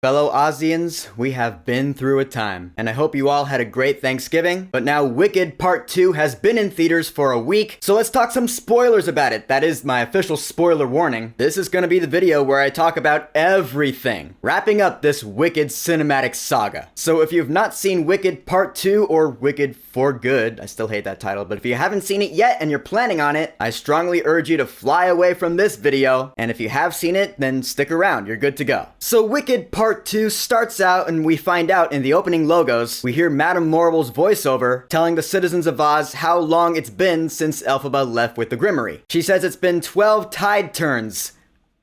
Fellow Ozians, we have been through a time, and I hope you all had a great Thanksgiving, but now Wicked Part 2 has been in theaters for a week, so let's talk some spoilers about it. That is my official spoiler warning. This is gonna be the video where I talk about everything, wrapping up this Wicked cinematic saga. So if you've not seen Wicked Part 2 or Wicked for Good, I still hate that title, but if you haven't seen it yet and you're planning on it, I strongly urge you to fly away from this video, and if you have seen it, then stick around, you're good to go. So Wicked Part 2 starts out and we find out in the opening logos, we hear Madame Morrible's voiceover telling the citizens of Oz how long it's been since Elphaba left with the Grimoire. She says it's been 12 tide turns.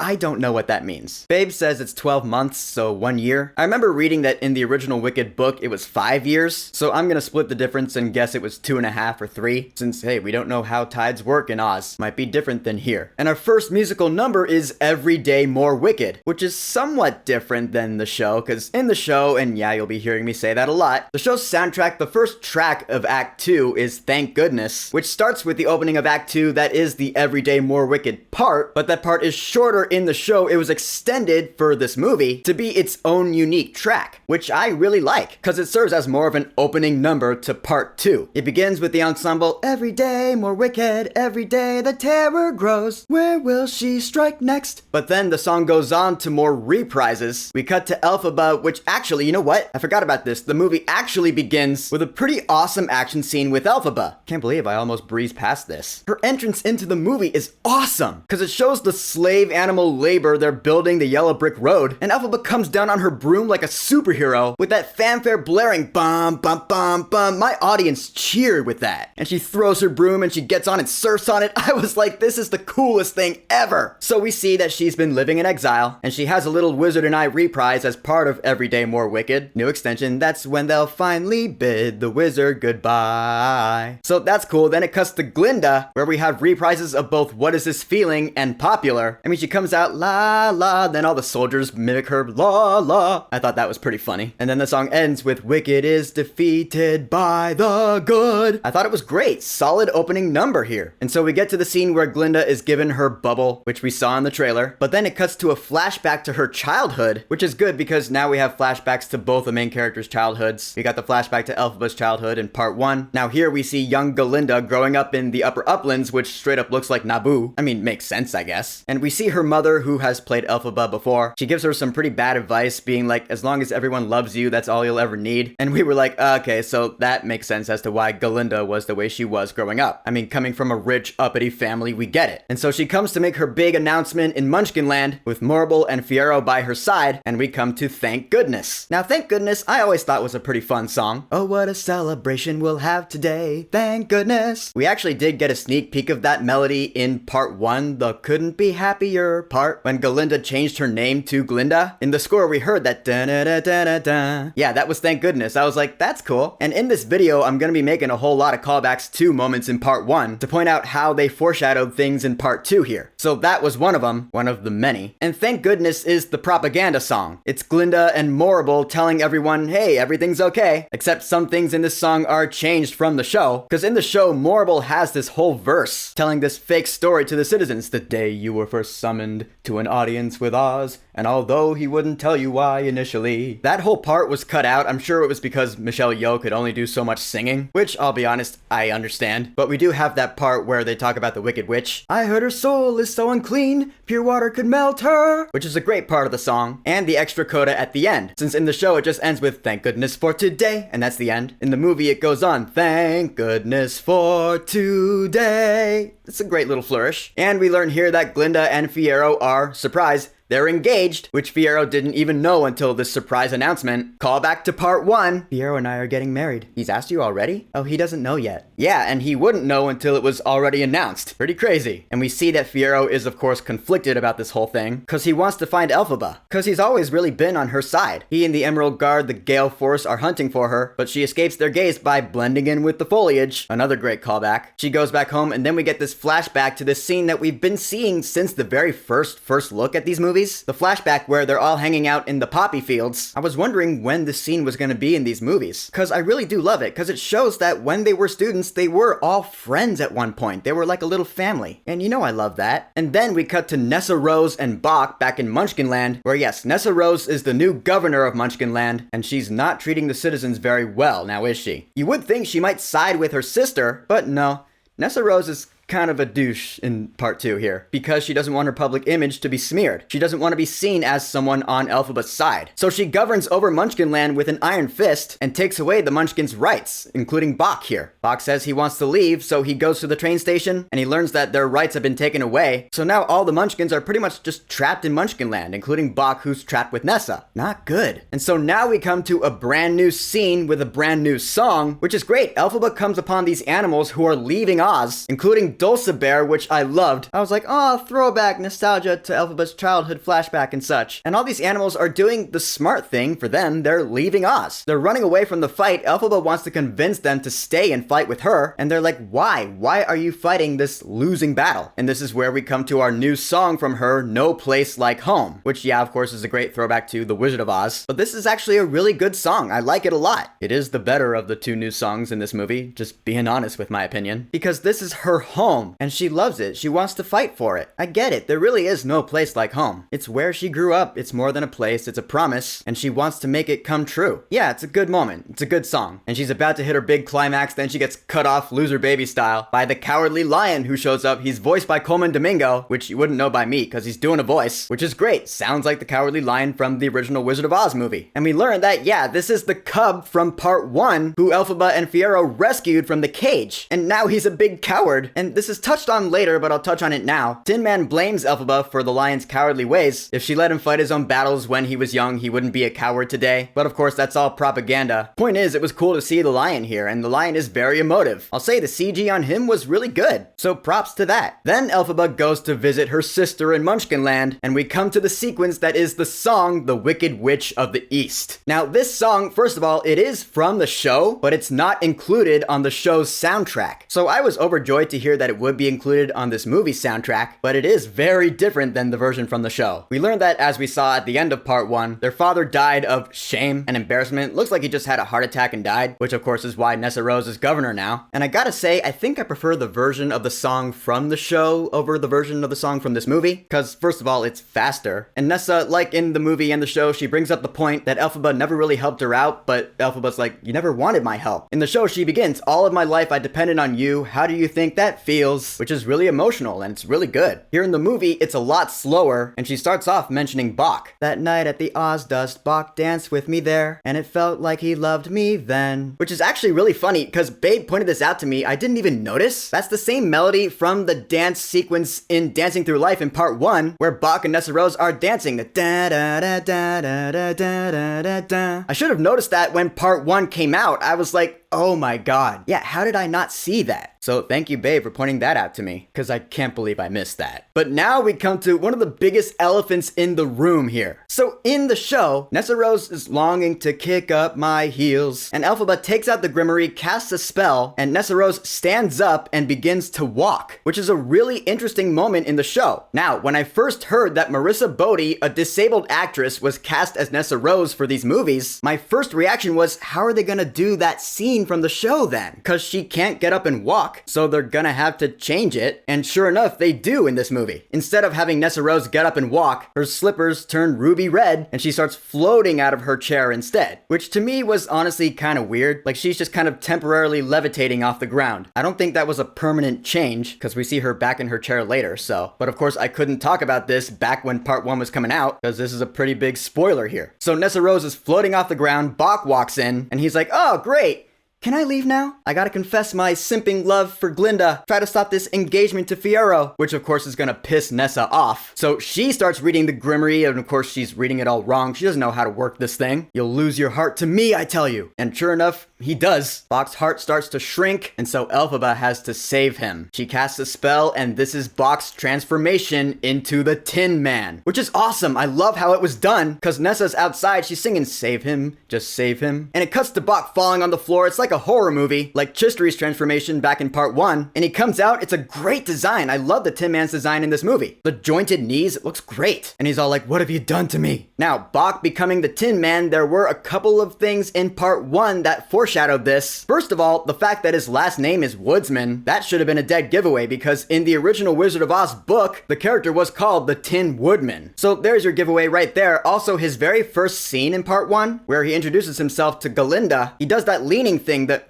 I don't know what that means. Babe says it's 12 months, so 1 year. I remember reading that in the original Wicked book, it was 5 years, so I'm gonna split the difference and guess it was 2.5 or 3, since, hey, we don't know how tides work in Oz. Might be different than here. And our first musical number is Every Day More Wicked, which is somewhat different than the show, because in the show, and yeah, you'll be hearing me say that a lot, the show's soundtrack, the first track of Act 2 is Thank Goodness, which starts with the opening of Act 2 that is the Every Day More Wicked part, but that part is shorter in the show. It was extended for this movie to be its own unique track, which I really like, because it serves as more of an opening number to part 2. It begins with the ensemble, every day more wicked, every day the terror grows, where will she strike next? But then the song goes on to more reprises. We cut to Elphaba, which actually, you know what? I forgot about this. The movie actually begins with a pretty awesome action scene with Elphaba. Can't believe I almost breezed past this. Her entrance into the movie is awesome, because it shows the slave animal labor they're building the yellow brick road, and Elphaba comes down on her broom like a superhero with that fanfare blaring, bum, bum, bum, bum. My audience cheered with that. And she throws her broom and she gets on and surfs on it. I was like, this is the coolest thing ever. So we see that she's been living in exile, and she has a little Wizard and I reprise as part of Every Day More Wicked. New extension, that's when they'll finally bid the wizard goodbye. So that's cool. Then it cuts to Glinda, where we have reprises of both What Is This Feeling and Popular. I mean, she comes out la la, then all the soldiers mimic her la la. I thought that was pretty funny. And then the song ends with Wicked is defeated by the good. I thought it was great. Solid opening number here. And so we get to the scene where Glinda is given her bubble, which we saw in the trailer, but then it cuts to a flashback to her childhood, which is good because now we have flashbacks to both the main characters' childhoods. We got the flashback to Elphaba's childhood in part 1. Now here we see young Galinda growing up in the upper uplands, which straight up looks like Naboo. I mean, makes sense, I guess. And we see her mother, who has played Elphaba before. She gives her some pretty bad advice, being like, as long as everyone loves you, that's all you'll ever need. And we were like, okay, so that makes sense as to why Galinda was the way she was growing up. I mean, coming from a rich, uppity family, we get it. And so she comes to make her big announcement in Munchkinland with Morrible and Fiyero by her side, and we come to Thank Goodness. Now, Thank Goodness, I always thought was a pretty fun song. Oh, what a celebration we'll have today. Thank goodness. We actually did get a sneak peek of that melody in part 1, the couldn't be happier part, when Galinda changed her name to Glinda. In the score, we heard that da-da-da-da-da-da. Yeah, that was Thank Goodness. I was like, that's cool. And in this video, I'm gonna be making a whole lot of callbacks to moments in part 1 to point out how they foreshadowed things in part 2 here. So that was one of them, one of the many. And Thank Goodness is the propaganda song. It's Glinda and Morrible telling everyone, hey, everything's okay. Except some things in this song are changed from the show. Because in the show, Morrible has this whole verse telling this fake story to the citizens. The day you were first summoned to an audience with Oz, and although he wouldn't tell you why initially. That whole part was cut out. I'm sure it was because Michelle Yeoh could only do so much singing, which I'll be honest, I understand. But we do have that part where they talk about the Wicked Witch. I heard her soul is so unclean, pure water could melt her, which is a great part of the song, and the extra coda at the end. Since in the show it just ends with thank goodness for today, and that's the end. In the movie it goes on, thank goodness for today. It's a great little flourish. And we learn here that Glinda and Fiyero are, surprise, they're engaged, which Fiyero didn't even know until this surprise announcement. Call back to part 1. Fiyero and I are getting married. He's asked you already? Oh, he doesn't know yet. Yeah, and he wouldn't know until it was already announced. Pretty crazy. And we see that Fiyero is of course conflicted about this whole thing, because he wants to find Elphaba, because he's always really been on her side. He and the Emerald Guard, the Gale Force, are hunting for her, but she escapes their gaze by blending in with the foliage. Another great callback. She goes back home, and then we get this flashback to this scene that we've been seeing since the very first look at these movies. movies, the flashback where they're all hanging out in the poppy fields, I was wondering when this scene was going to be in these movies. Because I really do love it, because it shows that when they were students, they were all friends at one point. They were like a little family. And you know I love that. And then we cut to Nessa Rose and Bach back in Munchkinland, where yes, Nessa Rose is the new governor of Munchkinland, and she's not treating the citizens very well, now is she? You would think she might side with her sister, but no. Nessa Rose is kind of a douche in part 2 here, because she doesn't want her public image to be smeared. She doesn't want to be seen as someone on Elphaba's side. So she governs over Munchkinland with an iron fist and takes away the Munchkins' rights, including Bach here. Bach says he wants to leave, so he goes to the train station and he learns that their rights have been taken away. So now all the Munchkins are pretty much just trapped in Munchkinland, including Bach, who's trapped with Nessa. Not good. And so now we come to a brand new scene with a brand new song, which is great. Elphaba comes upon these animals who are leaving Oz, including Dulcibert, which I loved. I was like, oh, throwback nostalgia to Elphaba's childhood flashback and such. And all these animals are doing the smart thing for them. They're leaving Oz. They're running away from the fight. Elphaba wants to convince them to stay and fight with her. And they're like, why? Why are you fighting this losing battle? And this is where we come to our new song from her, No Place Like Home, which, yeah, of course, is a great throwback to The Wizard of Oz. But this is actually a really good song. I like it a lot. It is the better of the two new songs in this movie, just being honest with my opinion. Because this is her home, and she loves it. She wants to fight for it. I get it. There really is no place like home. It's where she grew up. It's more than a place. It's a promise, and she wants to make it come true. Yeah, it's a good moment. It's a good song. And she's about to hit her big climax, then she gets cut off loser baby style by the cowardly lion who shows up. He's voiced by Coleman Domingo, which you wouldn't know by me because he's doing a voice, which is great. Sounds like the cowardly lion from the original Wizard of Oz movie. And we learn that, yeah, this is the cub from part 1 who Elphaba and Fiyero rescued from the cage. And now he's a big coward. And this is touched on later, but I'll touch on it now. Tin Man blames Elphaba for the lion's cowardly ways. If she let him fight his own battles when he was young, he wouldn't be a coward today. But of course, that's all propaganda. Point is, it was cool to see the lion here, and the lion is very emotive. I'll say the CG on him was really good, so props to that. Then Elphaba goes to visit her sister in Munchkinland, and we come to the sequence that is the song, The Wicked Witch of the East. Now, this song, first of all, it is from the show, but it's not included on the show's soundtrack. So I was overjoyed to hear that it would be included on this movie soundtrack, but it is very different than the version from the show. We learned that, as we saw at the end of part 1, their father died of shame and embarrassment. Looks like he just had a heart attack and died, which of course is why Nessa Rose is governor now. And I gotta say, I think I prefer the version of the song from the show over the version of the song from this movie, because first of all, it's faster. And Nessa, like in the movie and the show, she brings up the point that Elphaba never really helped her out, but Elphaba's like, you never wanted my help. In the show, she begins, all of my life I depended on you, how do you think that feels? Which is really emotional, and it's really good. Here in the movie, it's a lot slower, and she starts off mentioning Bach. That night at the Ozdust, Bach danced with me there, and it felt like he loved me then. Which is actually really funny, because Babe pointed this out to me, I didn't even notice. That's the same melody from the dance sequence in Dancing Through Life in part 1, where Bach and Nessa Rose are dancing. The da da da da da da da da da. I should have noticed that when part 1 came out. I was like, oh my god. Yeah, how did I not see that? So thank you, Babe, for pointing that out to me, because I can't believe I missed that. But now we come to one of the biggest elephants in the room here. So in the show, Nessa Rose is longing to kick up my heels, and Elphaba takes out the Grimoire, casts a spell, and Nessa Rose stands up and begins to walk, which is a really interesting moment in the show. Now, when I first heard that Marissa Bodie, a disabled actress, was cast as Nessa Rose for these movies, my first reaction was, how are they gonna do that scene from the show then? Because she can't get up and walk, so they're gonna have to change it. And sure enough, they do in this movie. Instead of having Nessa Rose get up and walk, her slippers turn ruby red and she starts floating out of her chair instead. Which to me was honestly kind of weird. Like she's just kind of temporarily levitating off the ground. I don't think that was a permanent change because we see her back in her chair later, so. But of course I couldn't talk about this back when part 1 was coming out because this is a pretty big spoiler here. So Nessa Rose is floating off the ground, Bach walks in and he's like, oh great. Can I leave now? I gotta confess my simping love for Glinda. Try to stop this engagement to Fiyero, which of course is gonna piss Nessa off. So she starts reading the Grimoire, and of course she's reading it all wrong. She doesn't know how to work this thing. You'll lose your heart to me, I tell you. And sure enough, he does. Bach's heart starts to shrink, and so Elphaba has to save him. She casts a spell, and this is Bach's transformation into the Tin Man, which is awesome. I love how it was done, because Nessa's outside, she's singing, save him, just save him. And it cuts to Bach falling on the floor. It's like like a horror movie, like Chistery's transformation back in part 1, and he comes out, it's a great design. I love the Tin Man's design in this movie. The jointed knees, it looks great. And he's all like, what have you done to me? Now, Bach becoming the Tin Man, there were a couple of things in part 1 that foreshadowed this. First of all, the fact that his last name is Woodsman, that should have been a dead giveaway because in the original Wizard of Oz book, the character was called the Tin Woodman. So there's your giveaway right there. Also, his very first scene in part 1, where he introduces himself to Galinda, he does that leaning thing that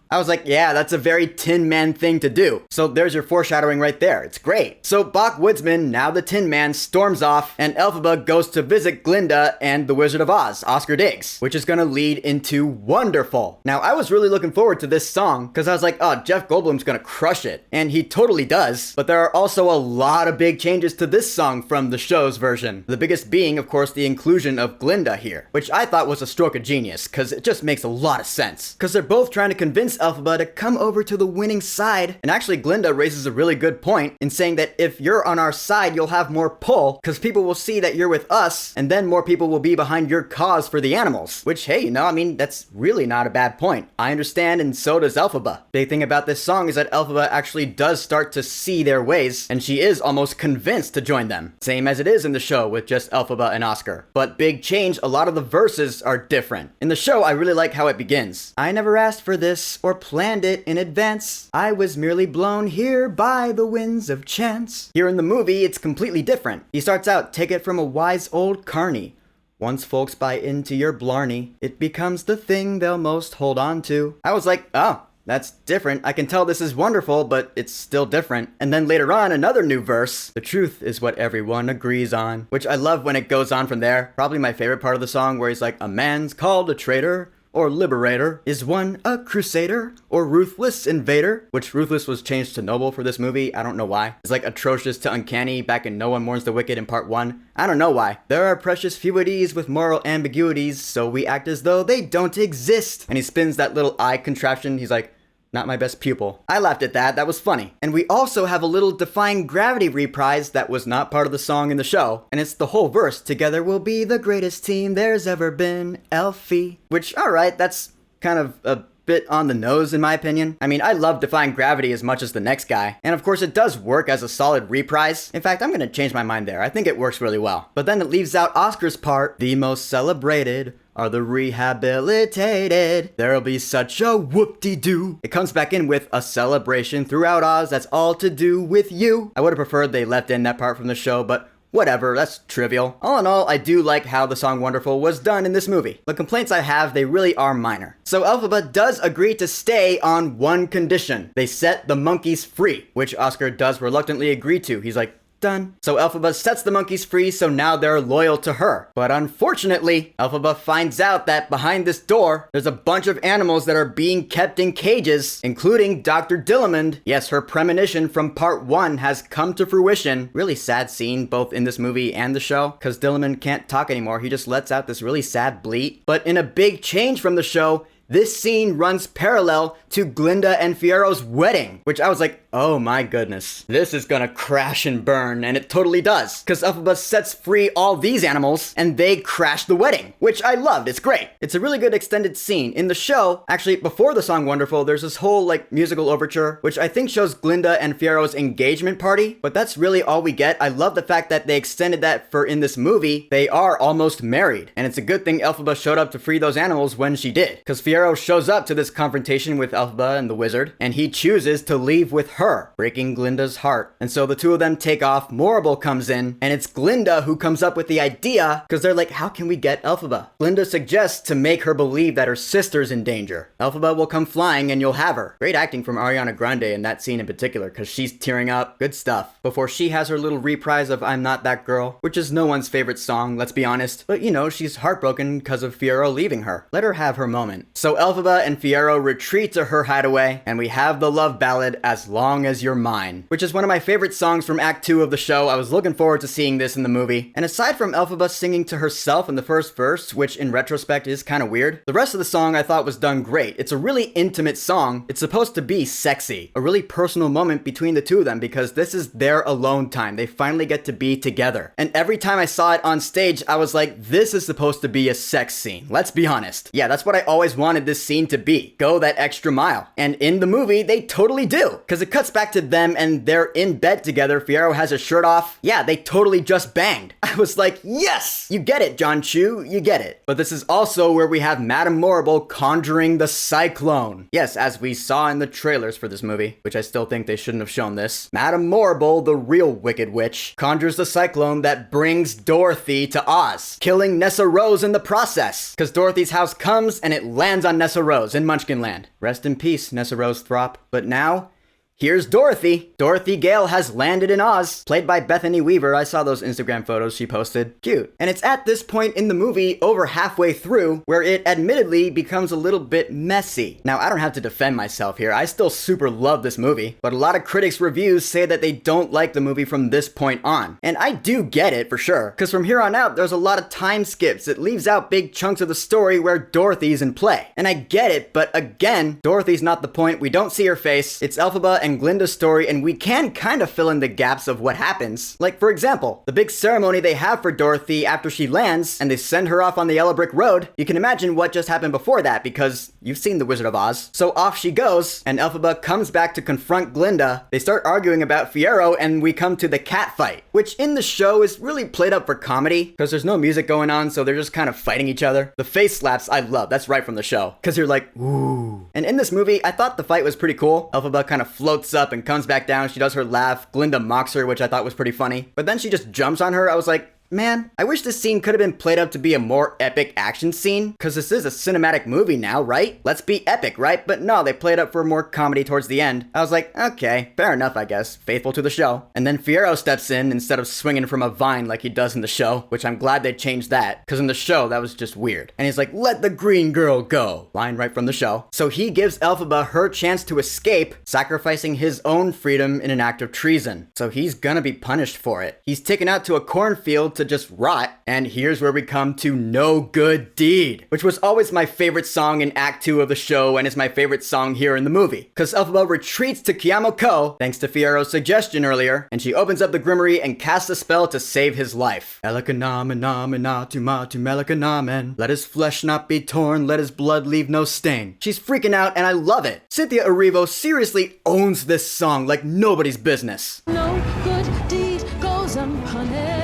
I was like, yeah, that's a very Tin Man thing to do. So there's your foreshadowing right there. It's great. So Bach Woodsman, now the Tin Man, storms off, and Elphaba goes to visit Glinda and the Wizard of Oz, Oscar Diggs, which is gonna lead into Wonderful. Now, I was really looking forward to this song, because I was like, oh, Jeff Goldblum's gonna crush it. And he totally does. But there are also a lot of big changes to this song from the show's version. The biggest being, of course, the inclusion of Glinda here, which I thought was a stroke of genius, because it just makes a lot of sense. Because they're both trying to convince Elphaba to come over to the winning side. And actually, Glinda raises a really good point in saying that if you're on our side, you'll have more pull, because people will see that you're with us, and then more people will be behind your cause for the animals. Which, hey, you know, I mean, that's really not a bad point. I understand, and so does Elphaba. Big thing about this song is that Elphaba actually does start to see their ways, and she is almost convinced to join them. Same as it is in the show with just Elphaba and Oscar. But big change, a lot of the verses are different. In the show, I really like how it begins. I never asked for this or planned it in advance. I was merely blown here by the winds of chance. Here in the movie, it's completely different. He starts out, take it from a wise old carny. Once folks buy into your blarney, it becomes the thing they'll most hold on to. I was like, oh, that's different. I can tell this is wonderful, but it's still different. And then later on, another new verse. The truth is what everyone agrees on. Which I love when it goes on from there. Probably my favorite part of the song where he's like, a man's called a traitor or liberator. Is one a crusader or ruthless invader? Which ruthless was changed to noble for this movie. I don't know why. It's like atrocious to uncanny back in No One Mourns the Wicked in part 1. I don't know why. There are precious feudities with moral ambiguities, so we act as though they don't exist. And he spins that little eye contraption. He's like, not my best pupil. I laughed at that. That was funny. And we also have a little Defying Gravity reprise that was not part of the song in the show. And it's the whole verse. Together we'll be the greatest team there's ever been, Elfie. Which, alright, that's kind of a bit on the nose in my opinion. I mean, I love Defying Gravity as much as the next guy. And of course it does work as a solid reprise. In fact, I'm gonna change my mind there. I think it works really well. But then it leaves out Oscar's part. The most celebrated are the rehabilitated. There'll be such a whoop-de-doo. It comes back in with a celebration throughout Oz that's all to do with you. I would have preferred they left in that part from the show, but whatever, that's trivial. All in all, I do like how the song Wonderful was done in this movie. The complaints I have, they really are minor. So Elphaba does agree to stay on one condition. They set the monkeys free, which Oscar does reluctantly agree to. He's like, done. So Elphaba sets the monkeys free, so now they're loyal to her. But unfortunately, Elphaba finds out that behind this door, there's a bunch of animals that are being kept in cages, including Dr. Dillamond. Yes, her premonition from part 1 has come to fruition. Really sad scene, both in this movie and the show, because Dillamond can't talk anymore. He just lets out this really sad bleat. But in a big change from the show, this scene runs parallel to Glinda and Fiero's wedding, which I was like, oh my goodness, this is gonna crash and burn, and it totally does, because Elphaba sets free all these animals, and they crash the wedding, which I loved. It's great. It's a really good extended scene. In the show, actually, before the song Wonderful, there's this whole, like, musical overture, which I think shows Glinda and Fiero's engagement party, but that's really all we get. I love the fact that they extended that for in this movie, they are almost married, and it's a good thing Elphaba showed up to free those animals when she did, because Fiero shows up to this confrontation with Elphaba and the wizard, and he chooses to leave with her, breaking Glinda's heart. And so the two of them take off, Morrible comes in, and it's Glinda who comes up with the idea, because they're like, how can we get Elphaba? Glinda suggests to make her believe that her sister's in danger. Elphaba will come flying and you'll have her. Great acting from Ariana Grande in that scene in particular, because she's tearing up. Good stuff. Before she has her little reprise of I'm Not That Girl, which is no one's favorite song, let's be honest. But you know, she's heartbroken because of Fiero leaving her. Let her have her moment. So Elphaba and Fiero retreat to her hideaway, and we have the love ballad As Long long as you're mine, which is one of my favorite songs from Act 2 of the show. I was looking forward to seeing this in the movie. And aside from Elphaba singing to herself in the first verse, which in retrospect is kind of weird, the rest of the song I thought was done great. It's a really intimate song. It's supposed to be sexy, a really personal moment between the two of them because this is their alone time. They finally get to be together. And every time I saw it on stage, I was like, this is supposed to be a sex scene. Let's be honest. Yeah, that's what I always wanted this scene to be. Go that extra mile. And in the movie, they totally do. Because it cuts back to them and they're in bed together. Fiyero has his shirt off. Yeah, they totally just banged. I was like, yes! You get it, John Chu. You get it. But this is also where we have Madame Morrible conjuring the cyclone. Yes, as we saw in the trailers for this movie, which I still think they shouldn't have shown this. Madame Morrible, the real Wicked Witch, conjures the cyclone that brings Dorothy to Oz, killing Nessa Rose in the process. Because Dorothy's house comes and it lands on Nessa Rose in Munchkinland. Rest in peace, Nessa Rose Throp. But now, here's Dorothy. Dorothy Gale has landed in Oz, played by Bethany Weaver. I saw those Instagram photos she posted. Cute. And it's at this point in the movie, over halfway through, where it admittedly becomes a little bit messy. Now, I don't have to defend myself here. I still super love this movie, but a lot of critics' reviews say that they don't like the movie from this point on. And I do get it, for sure, because from here on out, there's a lot of time skips. It leaves out big chunks of the story where Dorothy's in play. And I get it, but again, Dorothy's not the point. We don't see her face. It's Elphaba and Glinda's story, and we can kind of fill in the gaps of what happens. Like, for example, the big ceremony they have for Dorothy after she lands, and they send her off on the yellow brick road. You can imagine what just happened before that, because you've seen The Wizard of Oz. So off she goes, and Elphaba comes back to confront Glinda. They start arguing about Fiyero, and we come to the cat fight, which in the show is really played up for comedy, because there's no music going on, so they're just kind of fighting each other. The face slaps I love. That's right from the show, because you're like, ooh. And in this movie, I thought the fight was pretty cool. Elphaba kind of floats up and comes back down. She does her laugh. Glinda mocks her, which I thought was pretty funny. But then she just jumps on her. I was like, man, I wish this scene could have been played up to be a more epic action scene, because this is a cinematic movie now, right? Let's be epic, right? But no, they played up for more comedy towards the end. I was like, okay, fair enough, I guess. Faithful to the show. And then Fiyero steps in instead of swinging from a vine like he does in the show, which I'm glad they changed that, because in the show, that was just weird. And he's like, let the green girl go. Line right from the show. So he gives Elphaba her chance to escape, sacrificing his own freedom in an act of treason. So he's gonna be punished for it. He's taken out to a cornfield to just rot, and here's where we come to No Good Deed, which was always my favorite song in Act 2 of the show and is my favorite song here in the movie. Because Elphaba retreats to Kiamoko, thanks to Fiero's suggestion earlier, and she opens up the grimoire and casts a spell to save his life. Let his flesh not be torn, let his blood leave no stain. She's freaking out and I love it. Cynthia Erivo seriously owns this song like nobody's business. No good deed goes unpunished.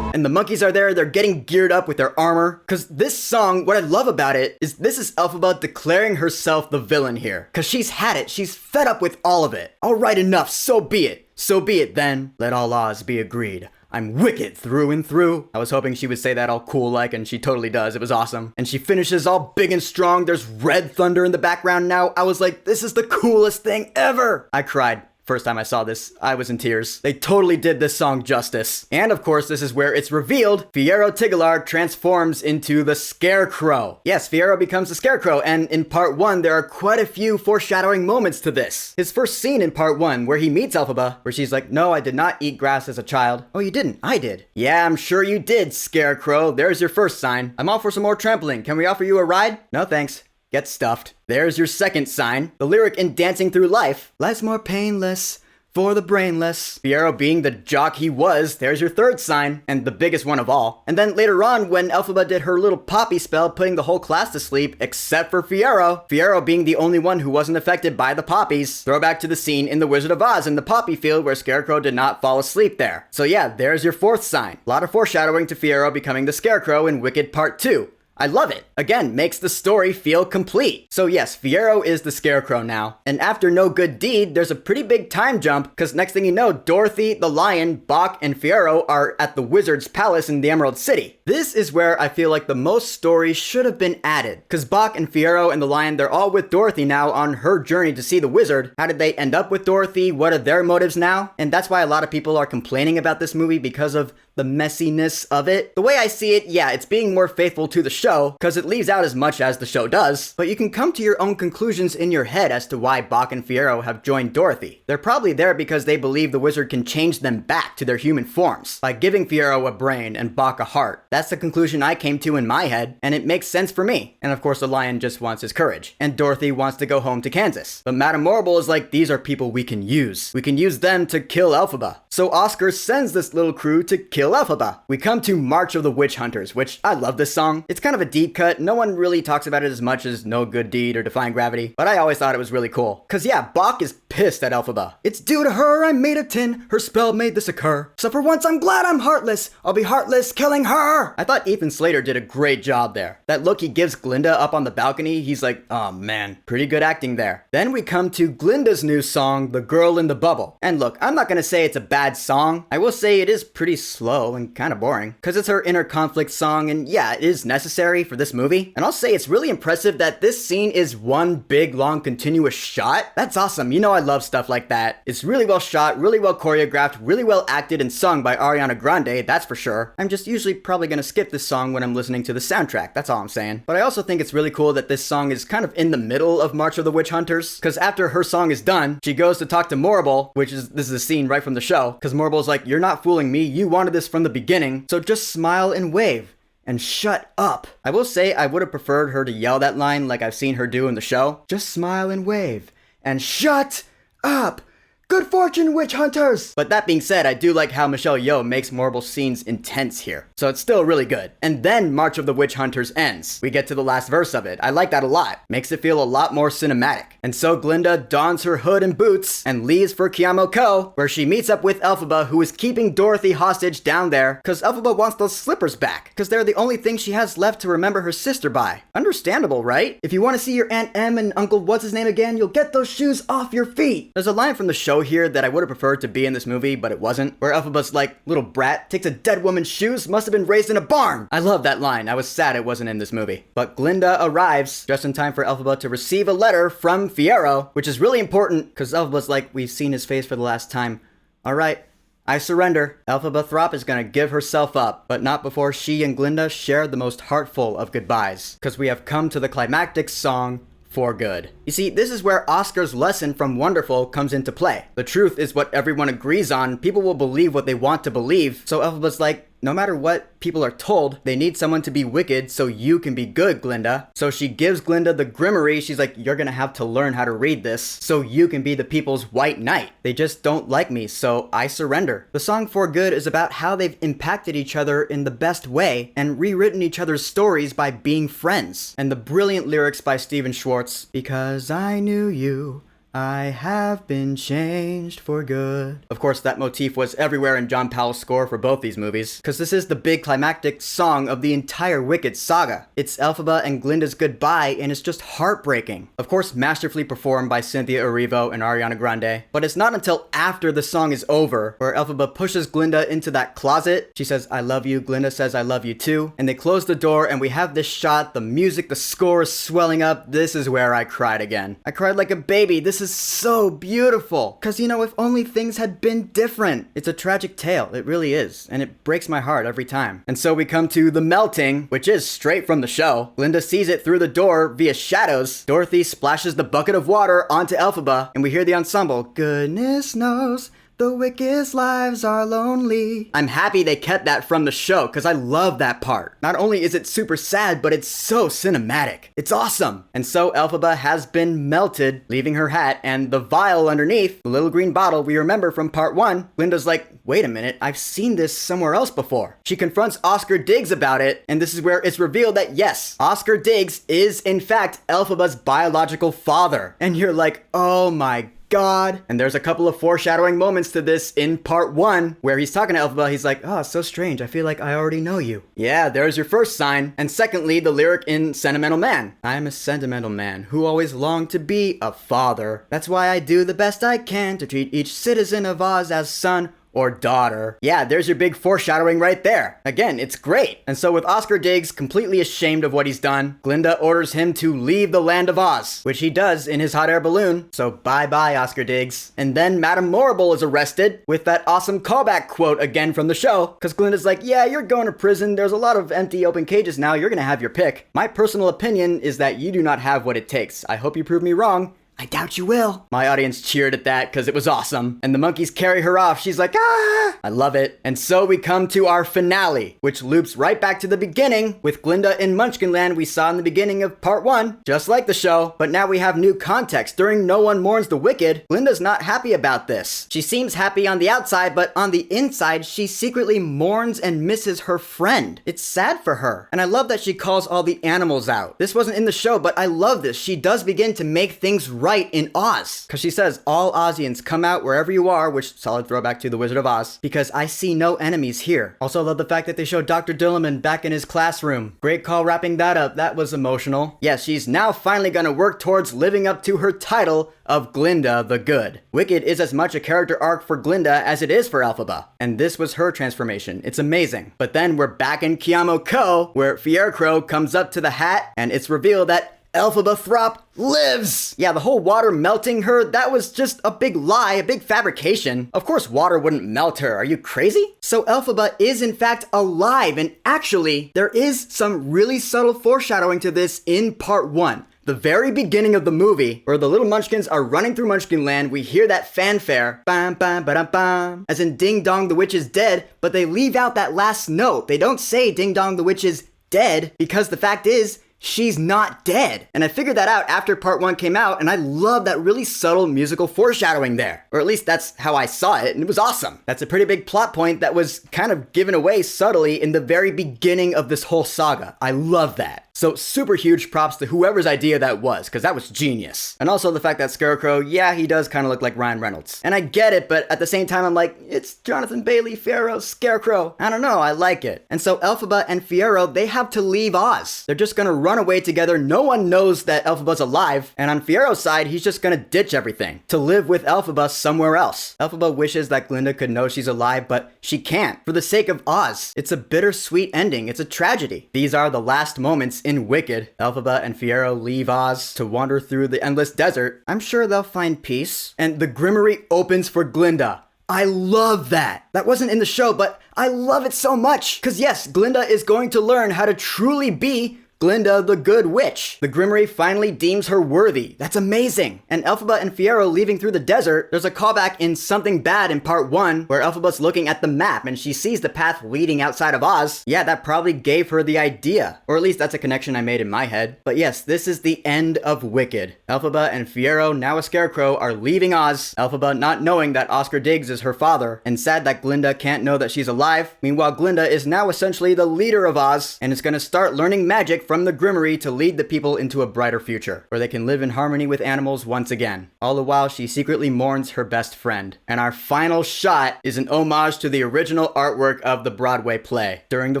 And the monkeys are there, they're getting geared up with their armor. Cause this song, what I love about it, is this is Elphaba declaring herself the villain here. Cause she's had it, she's fed up with all of it. Alright, enough, so be it. So be it then, let all Oz be agreed. I'm wicked through and through. I was hoping she would say that all cool like, and she totally does. It was awesome. And she finishes all big and strong. There's red thunder in the background now. I was like, this is the coolest thing ever. I cried. First time I saw this, I was in tears. They totally did this song justice. And of course, this is where it's revealed Fiyero Tigelaar transforms into the Scarecrow. Yes, Fiyero becomes the Scarecrow, and in part 1, there are quite a few foreshadowing moments to this. His first scene in part 1, where he meets Elphaba, where she's like, no, I did not eat grass as a child. Oh, you didn't? I did. Yeah, I'm sure you did, Scarecrow. There's your first sign. I'm all for some more trampling. Can we offer you a ride? No, thanks. Get stuffed. There's your second sign. The lyric in Dancing Through Life. Life's more painless for the brainless. Fiyero being the jock he was, there's your third sign, and the biggest one of all. And then later on, when Elphaba did her little poppy spell, putting the whole class to sleep, except for Fiyero, Fiyero being the only one who wasn't affected by the poppies. Throwback to the scene in The Wizard of Oz in the poppy field where Scarecrow did not fall asleep there. So yeah, there's your fourth sign. A lot of foreshadowing to Fiyero becoming the Scarecrow in Wicked Part 2. I love it. Again, makes the story feel complete. So yes, Fiyero is the Scarecrow now. And after No Good Deed, there's a pretty big time jump, because next thing you know, Dorothy, the Lion, Bach, and Fiyero are at the Wizard's Palace in the Emerald City. This is where I feel like the most story should have been added. Cause Bach and Fiyero and the Lion, they're all with Dorothy now on her journey to see the wizard. How did they end up with Dorothy? What are their motives now? And that's why a lot of people are complaining about this movie because of the messiness of it. The way I see it, yeah, it's being more faithful to the show, cause it leaves out as much as the show does, but you can come to your own conclusions in your head as to why Bach and Fiyero have joined Dorothy. They're probably there because they believe the wizard can change them back to their human forms by giving Fiyero a brain and Bach a heart. That's the conclusion I came to in my head, and it makes sense for me. And of course the Lion just wants his courage, and Dorothy wants to go home to Kansas. But Madame Morrible is like, these are people we can use. We can use them to kill Elphaba. So Oscar sends this little crew to kill Elphaba. We come to March of the Witch Hunters, which I love this song. It's kind of a deep cut. No one really talks about it as much as No Good Deed or Defying Gravity, but I always thought it was really cool. Cause yeah, Bach is pissed at Elphaba. It's due to her I'm made of tin, her spell made this occur. So for once I'm glad I'm heartless, I'll be heartless killing her. I thought Ethan Slater did a great job there. That look he gives Glinda up on the balcony, he's like, oh man, pretty good acting there. Then we come to Glinda's new song, The Girl in the Bubble. And look, I'm not gonna say it's a bad song. I will say it is pretty slow and kind of boring, cause it's her inner conflict song, and yeah, it is necessary for this movie. And I'll say it's really impressive that this scene is one big long continuous shot. That's awesome. You know I love stuff like that. It's really well shot, really well choreographed, really well acted and sung by Ariana Grande, that's for sure. I'm just usually probably gonna skip this song when I'm listening to the soundtrack, that's all I'm saying. But I also think it's really cool that this song is kind of in the middle of March of the Witch Hunters, cause after her song is done, she goes to talk to Morrible, this is a scene right from the show, cause Morrible's like, you're not fooling me, you wanted this from the beginning, so just smile and wave. And shut up. I will say I would have preferred her to yell that line like I've seen her do in the show. Just smile and wave. And shut up. Good fortune, witch hunters! But that being said, I do like how Michelle Yeoh makes Morrible's scenes intense here. So it's still really good. And then March of the Witch Hunters ends. We get to the last verse of it. I like that a lot. Makes it feel a lot more cinematic. And so Glinda dons her hood and boots and leaves for Kiamo Ko, where she meets up with Elphaba, who is keeping Dorothy hostage down there, cause Elphaba wants those slippers back, cause they're the only thing she has left to remember her sister by. Understandable, right? If you want to see your Aunt Em and Uncle what's-his-name again, you'll get those shoes off your feet. There's a line from the show here that I would have preferred to be in this movie, but it wasn't, where Elphaba's like, little brat, takes a dead woman's shoes, must have been raised in a barn. I love that line. I was sad it wasn't in this movie. But Glinda arrives just in time for Elphaba to receive a letter from Fiyero, which is really important, because Elphaba's like, we've seen his face for the last time. Alright, I surrender. Elphaba Throp is gonna give herself up, but not before she and Glinda share the most heartful of goodbyes, because we have come to the climactic song, For Good. You see, this is where Oscar's lesson from Wonderful comes into play. The truth is what everyone agrees on. People will believe what they want to believe. So Elphaba's like, no matter what people are told, they need someone to be wicked so you can be good, Glinda. So she gives Glinda the Grimoire. She's like, you're gonna have to learn how to read this so you can be the people's white knight. They just don't like me, so I surrender. The song For Good is about how they've impacted each other in the best way and rewritten each other's stories by being friends. And the brilliant lyrics by Stephen Schwartz, because I knew you, I have been changed for good. Of course, that motif was everywhere in John Powell's score for both these movies, because this is the big climactic song of the entire Wicked saga. It's Elphaba and Glinda's goodbye, and it's just heartbreaking. Of course, masterfully performed by Cynthia Erivo and Ariana Grande, but it's not until after the song is over, where Elphaba pushes Glinda into that closet. She says, I love you, Glinda says, I love you too, and they close the door, and we have this shot, the music, the score is swelling up. This is where I cried again. I cried like a baby. This is so beautiful. Cause you know, if only things had been different. It's a tragic tale, it really is, and it breaks my heart every time. And so we come to the melting, which is straight from the show. Glinda sees it through the door via shadows. Dorothy splashes the bucket of water onto Elphaba, and we hear the ensemble, goodness knows the wicked's lives are lonely. I'm happy they kept that from the show, because I love that part. Not only is it super sad, but it's so cinematic. It's awesome. And so Elphaba has been melted, leaving her hat and the vial underneath, the little green bottle we remember from part 1. Glinda's like, wait a minute, I've seen this somewhere else before. She confronts Oscar Diggs about it, and this is where it's revealed that yes, Oscar Diggs is in fact Elphaba's biological father. And you're like, oh my God. And there's a couple of foreshadowing moments to this in part 1, where he's talking to Elphaba. He's like, oh, so strange. I feel like I already know you. Yeah, there's your first sign. And secondly, the lyric in Sentimental Man. I'm a sentimental man who always longed to be a father. That's why I do the best I can to treat each citizen of Oz as son or daughter. Yeah, there's your big foreshadowing right there. Again, it's great. And so with Oscar Diggs completely ashamed of what he's done, Glinda orders him to leave the land of Oz, which he does in his hot air balloon. So bye-bye, Oscar Diggs. And then Madame Morrible is arrested with that awesome callback quote again from the show, because Glinda's like, yeah, you're going to prison. There's a lot of empty open cages now. You're going to have your pick. My personal opinion is that you do not have what it takes. I hope you prove me wrong. I doubt you will. My audience cheered at that because it was awesome. And the monkeys carry her off. She's like, ah! I love it. And so we come to our finale, which loops right back to the beginning with Glinda in Munchkinland we saw in the beginning of part 1, just like the show. But now we have new context. During No One Mourns the Wicked, Glinda's not happy about this. She seems happy on the outside, but on the inside, she secretly mourns and misses her friend. It's sad for her. And I love that she calls all the animals out. This wasn't in the show, but I love this. She does begin to make things right in Oz. Because she says, all Ozians, come out wherever you are, which solid throwback to The Wizard of Oz, because I see no enemies here. Also love the fact that they showed Dr. Dilliman back in his classroom. Great call wrapping that up. That was emotional. Yes, she's now finally gonna work towards living up to her title of Glinda the Good. Wicked is as much a character arc for Glinda as it is for Elphaba. And this was her transformation. It's amazing. But then we're back in Kiamo Co, where Fiercrow comes up to the hat and it's revealed that Elphaba Throp lives! Yeah, the whole water melting her, that was just a big lie, a big fabrication. Of course water wouldn't melt her, are you crazy? So Elphaba is in fact alive, and actually, there is some really subtle foreshadowing to this in part 1. The very beginning of the movie, where the little munchkins are running through Munchkinland, we hear that fanfare, bam bam ba bam, as in Ding Dong the Witch is dead, but they leave out that last note. They don't say Ding Dong the Witch is dead, because the fact is, she's not dead. And I figured that out after part 1 came out, and I love that really subtle musical foreshadowing there. Or at least that's how I saw it, and it was awesome. That's a pretty big plot point that was kind of given away subtly in the very beginning of this whole saga. I love that. So super huge props to whoever's idea that was, because that was genius. And also the fact that Scarecrow, yeah, he does kind of look like Ryan Reynolds. And I get it, but at the same time, I'm like, it's Jonathan Bailey, Fierro, Scarecrow. I don't know, I like it. And so Elphaba and Fierro, they have to leave Oz. They're just gonna run away together. No one knows that Elphaba's alive. And on Fierro's side, he's just gonna ditch everything to live with Elphaba somewhere else. Elphaba wishes that Glinda could know she's alive, but she can't for the sake of Oz. It's a bittersweet ending. It's a tragedy. These are the last moments in Wicked. Elphaba and Fierro leave Oz to wander through the endless desert. I'm sure they'll find peace. And the Grimmery opens for Glinda. I love that. That wasn't in the show, but I love it so much. Because yes, Glinda is going to learn how to truly be Glinda the Good Witch. The Grimmery finally deems her worthy. That's amazing. And Elphaba and Fierro leaving through the desert, there's a callback in Something Bad in part 1 where Elphaba's looking at the map and she sees the path leading outside of Oz. Yeah, that probably gave her the idea. Or at least that's a connection I made in my head. But yes, this is the end of Wicked. Elphaba and Fierro, now a Scarecrow, are leaving Oz. Elphaba not knowing that Oscar Diggs is her father, and sad that Glinda can't know that she's alive. Meanwhile, Glinda is now essentially the leader of Oz and is gonna start learning magic from the Grimmery to lead the people into a brighter future, where they can live in harmony with animals once again. All the while, she secretly mourns her best friend. And our final shot is an homage to the original artwork of the Broadway play, during the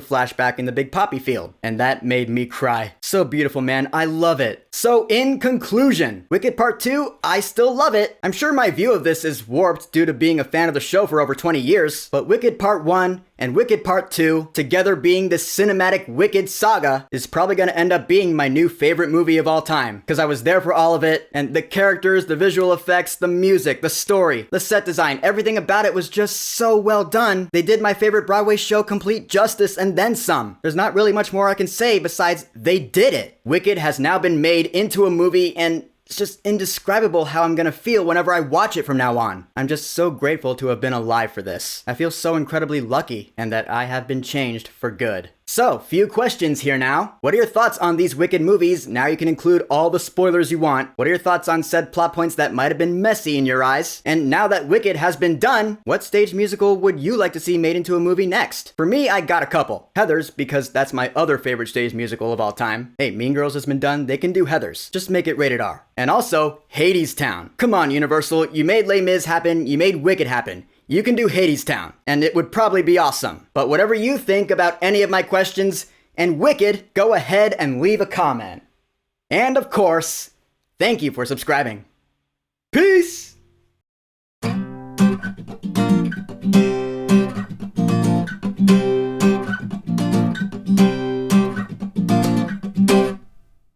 flashback in the Big Poppy Field. And that made me cry. So beautiful, man. I love it. So in conclusion, Wicked Part 2, I still love it. I'm sure my view of this is warped due to being a fan of the show for over 20 years, but Wicked Part 1 and Wicked Part 2, together being the cinematic Wicked saga, is probably gonna end up being my new favorite movie of all time. Because I was there for all of it, and the characters, the visual effects, the music, the story, the set design, everything about it was just so well done. They did my favorite Broadway show complete justice and then some. There's not really much more I can say besides they did it. Wicked has now been made into a movie, and it's just indescribable how I'm gonna feel whenever I watch it from now on. I'm just so grateful to have been alive for this. I feel so incredibly lucky, and that I have been changed for good. So, few questions here now. What are your thoughts on these Wicked movies? Now you can include all the spoilers you want. What are your thoughts on said plot points that might have been messy in your eyes? And now that Wicked has been done, what stage musical would you like to see made into a movie next? For me, I got a couple. Heathers, because that's my other favorite stage musical of all time. Hey, Mean Girls has been done, they can do Heathers. Just make it rated R. And also, Hadestown. Come on, Universal, you made Les Mis happen, you made Wicked happen. You can do Hadestown, and it would probably be awesome. But whatever you think about any of my questions and Wicked, go ahead and leave a comment. And of course, thank you for subscribing. Peace!